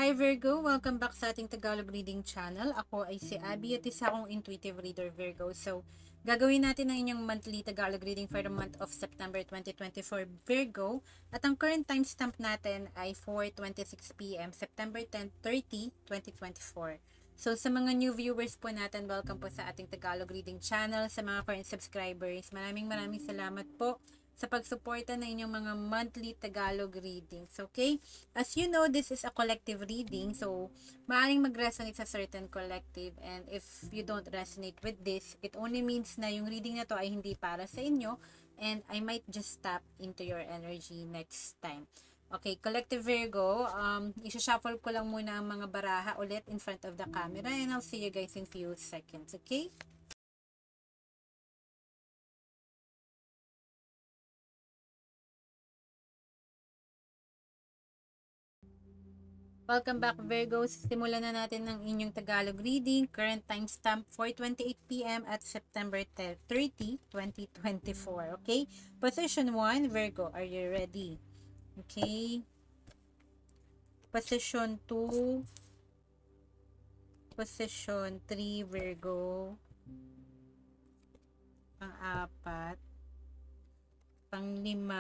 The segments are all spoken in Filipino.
Hi Virgo! Welcome back sa ating Tagalog Reading Channel. Ako ay si Abby at isa akong intuitive reader Virgo. So, gagawin natin ang inyong monthly Tagalog reading for the month of September 2024 Virgo. At ang current timestamp natin ay 4:26 p.m. September 10, 30, 2024. So, sa mga new viewers po natin, welcome po sa ating Tagalog Reading Channel. Sa mga current subscribers, maraming salamat po sa pagsuporta ng inyong mga monthly Tagalog readings. Okay? As you know, this is a collective reading. So, maaaring mag-resonate sa certain collective. And if you don't resonate with this, it only means na yung reading na to ay hindi para sa inyo. And I might just tap into your energy next time. Okay, Collective Virgo, isa-shuffle ko lang muna ang mga baraha ulit in front of the camera. And I'll see you guys in few seconds. Okay? Welcome back Virgo. Simulan na natin ng inyong Tagalog reading. Current timestamp 4:28 p.m. at September 30, 2024. Okay? Position 1, Virgo. Are you ready? Okay? Position 2. Position 3, Virgo. Pang-4. Pang-5.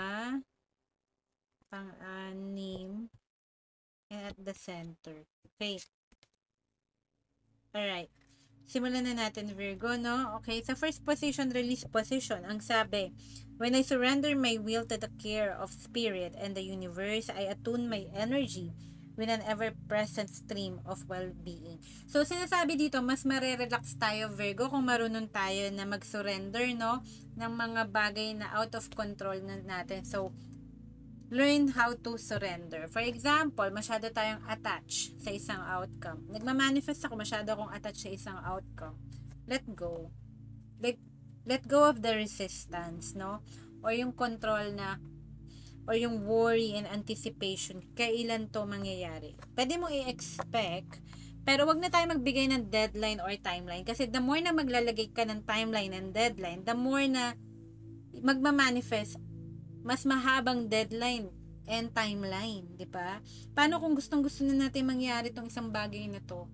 Pang-6. And at the center. Okay. Alright. Simulan na natin, Virgo, no? Okay, sa first position, release position, ang sabi, when I surrender my will to the care of spirit and the universe, I attune my energy with an ever-present stream of well-being. So, sinasabi dito, mas marerelax tayo, Virgo, kung marunong tayo na mag-surrender, no? Ng mga bagay na out of control na natin. So, learn how to surrender. For example, masyado tayong attached sa isang outcome. Nagmamanifest ako, masyado akong attached sa isang outcome. Let go. Let go of the resistance, no? Or yung control na, or yung worry and anticipation, kailan to mangyayari. Pwede mo i-expect, pero wag na tayo magbigay ng deadline or timeline. Kasi the more na maglalagay ka ng timeline and deadline, the more na magmamanifest mas mahabang deadline and timeline, di ba? Paano kung gustong-gusto na natin mangyari tong isang bagay na to?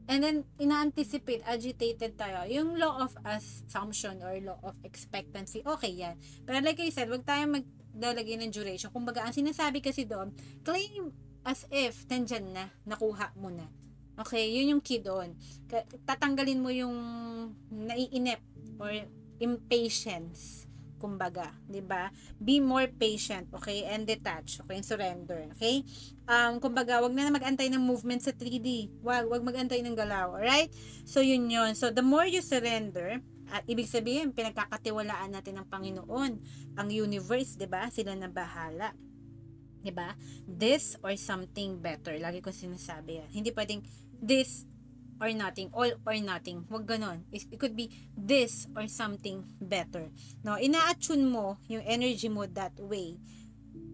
And then, ina-anticipate, agitated tayo. Yung law of assumption or law of expectancy, okay yan. Pero like I said, wag tayo maglalagay ng duration. Kumbaga, ang sinasabi kasi doon, claim as if nandyan na, nakuha mo na. Okay, yun yung key doon. Tatanggalin mo yung naiinip or impatience, kumbaga, 'di ba? Be more patient, okay? And detach, okay? And surrender, okay? Kumbaga, wag na mag-antay ng movement sa 3D. Wag mag-antay ng galaw, alright? So yun 'yon. So the more you surrender, at ibig sabihin, pinagkakatiwalaan natin ng Panginoon, ang universe, 'di ba? Sila na bahala. 'Di ba? This or something better. Lagi ko sinasabi yan. Hindi pwedeng this or nothing, all or nothing. Huwag ganon. It could be this or something better. No, ina-attune mo yung energy mo that way.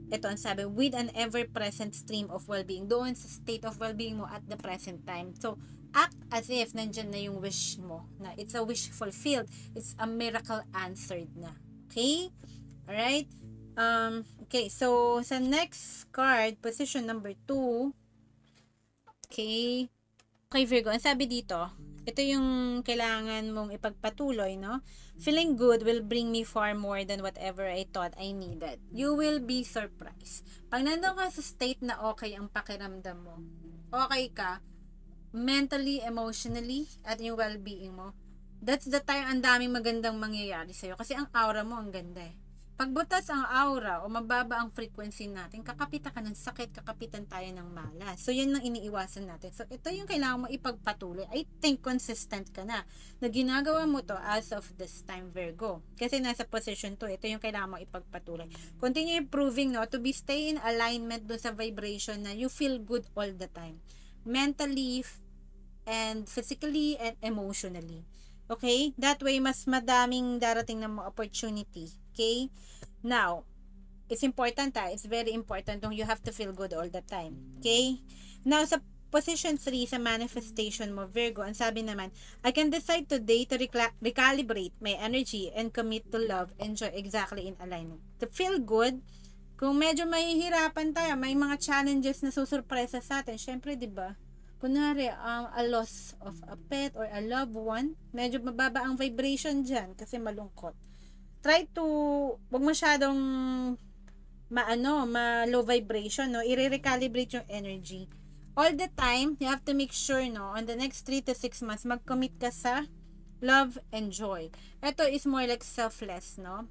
Ito ang sabi, with an ever-present stream of well-being. Doon sa state of well-being mo at the present time. So, act as if nandyan na yung wish mo. Na it's a wish fulfilled. It's a miracle answered na. Okay? Alright? Okay, so sa next card, position number 2. Okay. Okay, Virgo, ang sabi dito, ito yung kailangan mong ipagpatuloy, no? Feeling good will bring me far more than whatever I thought I needed. You will be surprised. Pag nandun ka sa state na okay ang pakiramdam mo, okay ka, mentally, emotionally, at yung well-being mo, that's the time ang daming magandang mangyayari sa'yo. Kasi ang aura mo ang ganda eh. Pag butas ang aura o mababa ang frequency natin, kakapitan ka ng sakit, kakapitan tayo ng malas. So, yan ang iniiwasan natin. So, ito yung kailangan mo ipagpatuloy. I think consistent ka na ginagawa mo to as of this time, Virgo. Kasi nasa position to, ito yung kailangan mo ipagpatuloy. Continue improving, no, to be stay in alignment do sa vibration na you feel good all the time. Mentally, and physically, and emotionally. Okay? That way, mas madaming darating na mo opportunity. Okay? Now, it's important it's very important you have to feel good all the time. Okay? Now, sa position 3 sa manifestation mo, Virgo, ang sabi naman, I can decide today to recalibrate my energy and commit to love and joy exactly in alignment. To feel good, Kung medyo mahihirapan tayo, may mga challenges na susurpresa sa atin, syempre, di ba? Kunwari, a loss of a pet or a loved one, medyo mababa ang vibration dyan kasi malungkot. Try to, wag masyadong ma-low vibration, no? I-recalibrate yung energy. All the time, you have to make sure, no, on the next 3 to 6 months, mag-commit ka sa love and joy. Ito is more like selfless, no?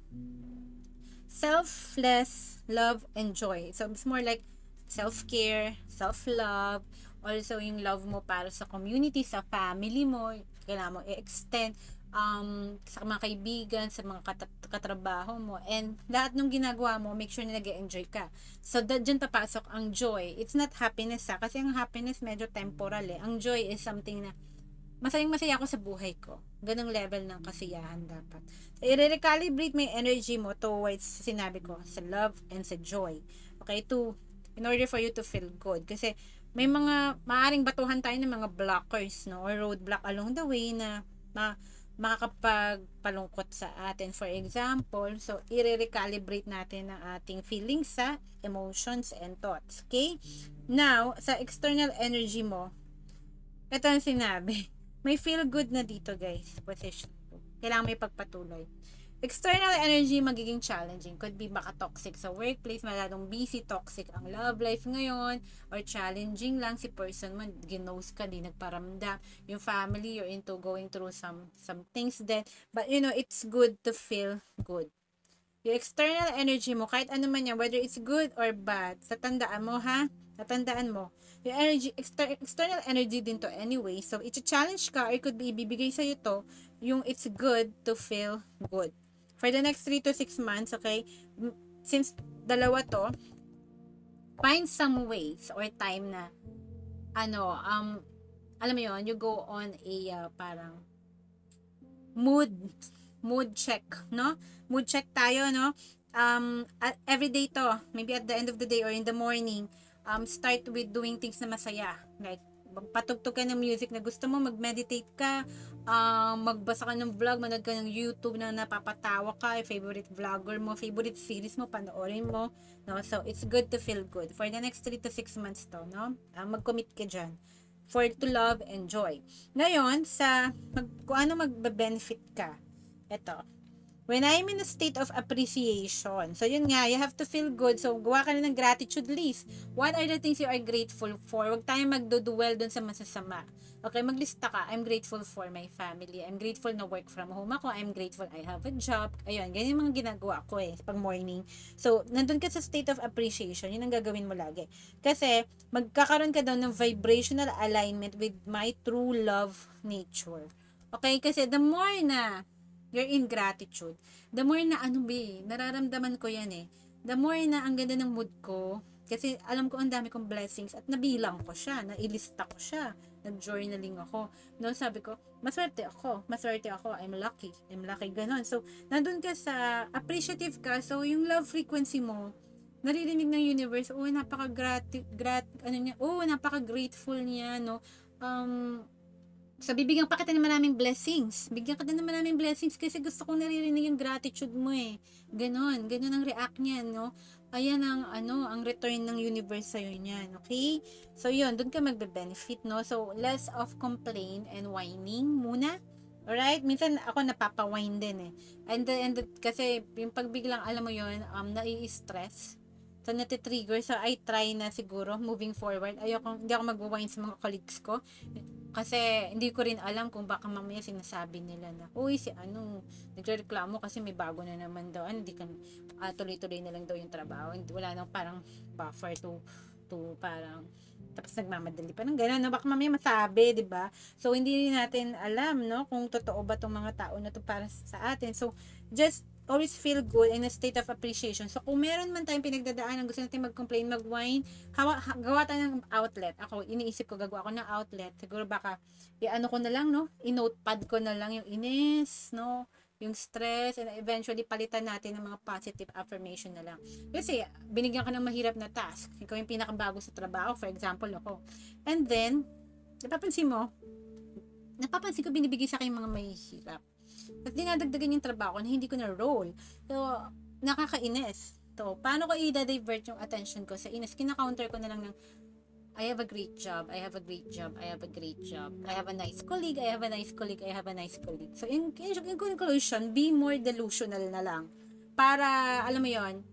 Selfless love and joy. So, it's more like self-care, self-love, also yung love mo para sa community, sa family mo, kailangan mo i-extend, sa mga kaibigan, sa mga katrabaho mo, and lahat ng ginagawa mo, make sure na nag-enjoy ka. So, dyan papasok ang joy. It's not happiness, kasi ang happiness medyo temporal, eh. Ang joy is something na masayang-masaya ako sa buhay ko. Ganong level ng kasiyahan dapat. So, i-recalibrate mo yung energy mo towards, sinabi ko, sa love and sa joy. Okay? In order for you to feel good. Kasi, may mga, maaring batuhan tayo ng mga blockers, no? Or roadblock along the way na, makakapagpalungkot sa atin. For example, so, i-recalibrate natin ang ating feelings sa emotions and thoughts. Okay? Now, sa external energy mo, ito ang sinabi. May feel good na dito, guys. Position 2. Kailangan may pagpatuloy. External energy magiging challenging. Could be baka toxic sa workplace, masyadong busy, toxic ang love life ngayon, or challenging lang si person mo, ginose ka, di nagparamdam. Yung family, you're into going through some things then. But, it's good to feel good. Yung external energy mo, kahit ano man yan, whether it's good or bad, tatandaan mo, ha? Tatandaan mo. Yung energy, external energy din to anyway. So, i-challenge ka, or it could be ibibigay sa'yo to, yung it's good to feel good. For the next 3 to 6 months, okay, since dalawa to, find some ways or time na, alam mo yun, you go on a, parang, mood check, no? Mood check tayo, no? Every day to, maybe at the end of the day or in the morning, start with doing things na masaya. Like, patugtog ka ng music na gusto mo, mag-meditate ka, magbasa ka ng vlog, manood ka ng YouTube na napapatawa ka, favorite vlogger mo, favorite series mo, panoorin mo, no? So, it's good to feel good. For the next 3 to 6 months to, no? Mag-commit ka dyan. To love and joy. Ngayon, kung ano magbe-benefit ka, ito. When I'm in a state of appreciation, so yun nga, you have to feel good. So, gawa ka na ng gratitude list. What are the things you are grateful for? Huwag tayong magduduel dun sa masasama. Okay, maglista ka. I'm grateful for my family. I'm grateful na work from home ako. I'm grateful I have a job. Ayun, ganyan yung mga ginagawa ko pag morning. So, nandun ka sa state of appreciation. Yun ang gagawin mo lagi. Kasi, magkakaroon ka daw ng vibrational alignment with my true love nature. Okay, kasi the more na you're in gratitude, the more na nararamdaman ko yan the more na ang ganda ng mood ko, kasi alam ko ang dami kong blessings at nabilang ko siya, nailista ko siya, nag-journaling ako, no, sabi ko, maswerte ako, I'm lucky, ganon. So, nandun ka sa, appreciative ka, so yung love frequency mo, naririnig ng universe, napaka-grateful niya, no, so, bibigyan pa kita ng maraming blessings. Bigyan ka din ng maraming blessings kasi gusto kong naririnig yung gratitude mo Ganon ang react niyan, no? Ayan ang return ng universe sa'yo niyan, okay? So, yun, doon ka magbe-benefit, no? So, less of complain and whining muna. Alright? Minsan ako napapa-whine din And kasi yung pagbiglang, alam mo yun, nai-stress. So, natitrigger. So, I try na siguro moving forward. Hindi ako mag-whine sa mga colleagues ko. Kasi, hindi ko rin alam kung baka mamaya sinasabi nila na, uy, nagreklamo kasi may bago na naman daw. Hindi ka, tuloy-tuloy na lang daw yung trabaho. Wala nang parang buffer to parang, tapos nagmamadali pa ng gano'n, no? Baka mamaya masabi, di ba? So, hindi rin natin alam, no? Kung totoo ba tong mga tao na to para sa atin. So, just always feel good in a state of appreciation. So, kung meron man tayong pinagdadaanan, gusto natin mag-complain, mag-whine, gawa tayo ng outlet. Ako, iniisip ko, gagawa ko ng outlet. Siguro baka, ko na lang, no? I-notepad ko na lang yung inis, no? Yung stress, and eventually, palitan natin ng mga positive affirmation na lang. Kasi, binigyan ka ng mahirap na task. Ikaw yung pinakabago sa trabaho, for example, ako. And then, napapansin ko, binibigay sa akin mga mahihirap. At dinadagdagan yung trabaho na hindi ko na roll. So, nakakainis. to. Paano ko i-divert yung attention ko sa ines? Kina-counter ko na lang ng I have a great job, I have a great job, I have a great job, I have a nice colleague, I have a nice colleague, I have a nice colleague. So, in conclusion, be more delusional na lang. Para, alam mo yon,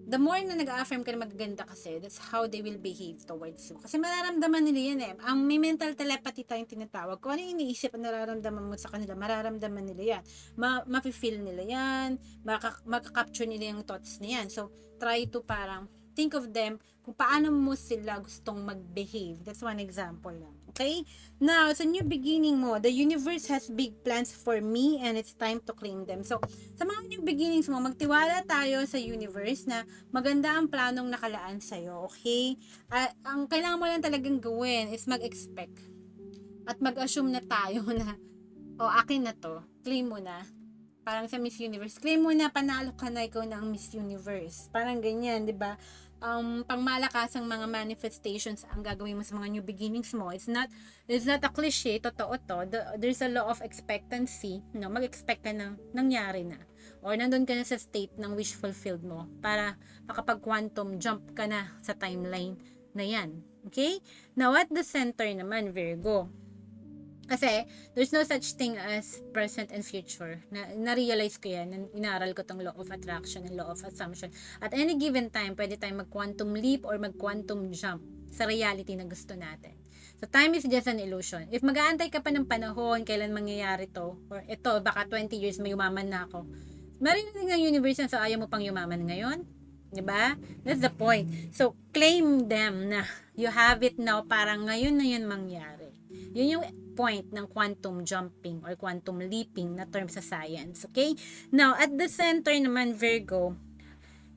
the more na nag-affirm ka na magaganda kasi, that's how they will behave towards you. Kasi mararamdaman nila yan eh. Ang may mental telepathy tayong tinatawag. Kung ano yung iniisip at nararamdaman mo sa kanila, mararamdaman nila yan. Mafe-feel nila yan, makaka-capture nila yung thoughts na yan. So, try to parang think of them kung paano mo sila gustong mag-behave. That's one example lang. Okay? Now, sa new beginning mo, the universe has big plans for me and it's time to claim them. So, sa mga new beginnings mo, magtiwala tayo sa universe na maganda ang planong nakalaan sa'yo. Okay? Ang kailangan mo lang talagang gawin is mag-expect. At mag-assume na tayo na, akin na to. Claim mo na. Parang sa Miss Universe. Claim mo na, panalo ka na, ikaw na ang Miss Universe. Parang ganyan, di ba? Pangmalakasang mga manifestations ang gagawin mo sa mga new beginnings mo. It's not a cliche, totoo to. There's a law of expectancy. No, mag-expect ka na nangyari na. Or nandun ka na sa state ng wish fulfilled mo para makapag-quantum jump ka na sa timeline na yan. Okay? Now, at the center naman, Virgo. Kasi, there's no such thing as present and future. Na-realize ko yan. Inaral ko tong law of attraction and law of assumption. At any given time, pwede tayong mag-quantum leap or mag-quantum jump sa reality na gusto natin. So, time is just an illusion. If mag-aantay ka pa ng panahon, kailan mangyayari to, or ito, baka 20 years may yumaman na ako. Marinig ng universe na, so ayaw mo pang yumaman ngayon? Diba? That's the point. So, claim them na you have it now, parang ngayon na yun mangyari. Yun yung point ng quantum jumping or quantum leaping na term sa science. Okay? Now, at the center naman, Virgo,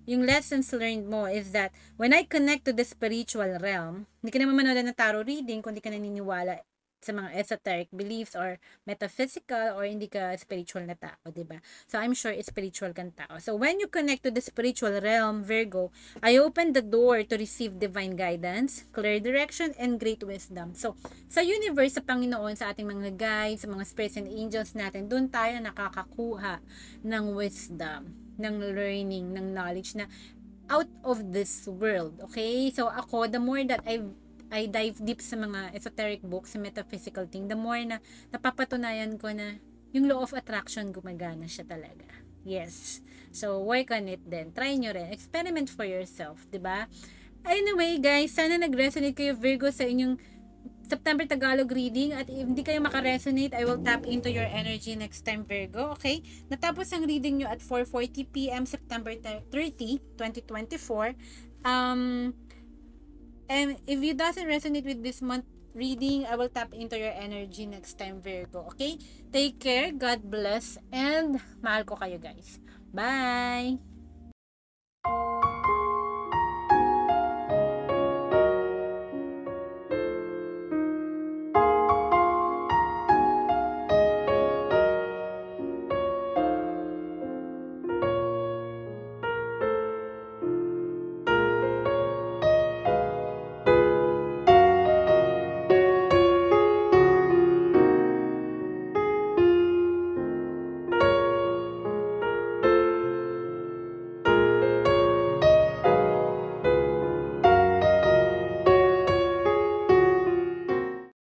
yung lessons learned mo is that when I connect to the spiritual realm, hindi ka naman manood ng tarot reading kung hindi ka naniniwala sa mga esoteric beliefs or metaphysical or hindi ka spiritual na tao, diba? So, I'm sure it's spiritual kang tao. So, when you connect to the spiritual realm, Virgo, I open the door to receive divine guidance, clear direction, and great wisdom. So, sa universe, sa Panginoon, sa ating mga guides, sa mga spirits and angels natin, doon tayo nakakakuha ng wisdom, ng learning, ng knowledge na out of this world. Okay? So, ako, the more that I dive deep sa mga esoteric books, sa metaphysical thing, the more na napapatunayan ko na yung law of attraction gumagana siya talaga. Yes. So, work on it then. Try nyo rin. Experiment for yourself, diba? Anyway, guys, sana nag-resonate kayo, Virgo, sa inyong September Tagalog reading. At if hindi kayo makaresonate, I will tap into your energy next time, Virgo. Okay? Natapos ang reading nyo at 4:40 p.m. September 30, 2024. And if it doesn't resonate with this month reading, I will tap into your energy next time, Virgo. Okay? Take care. God bless. And mahal ko kayo, guys. Bye!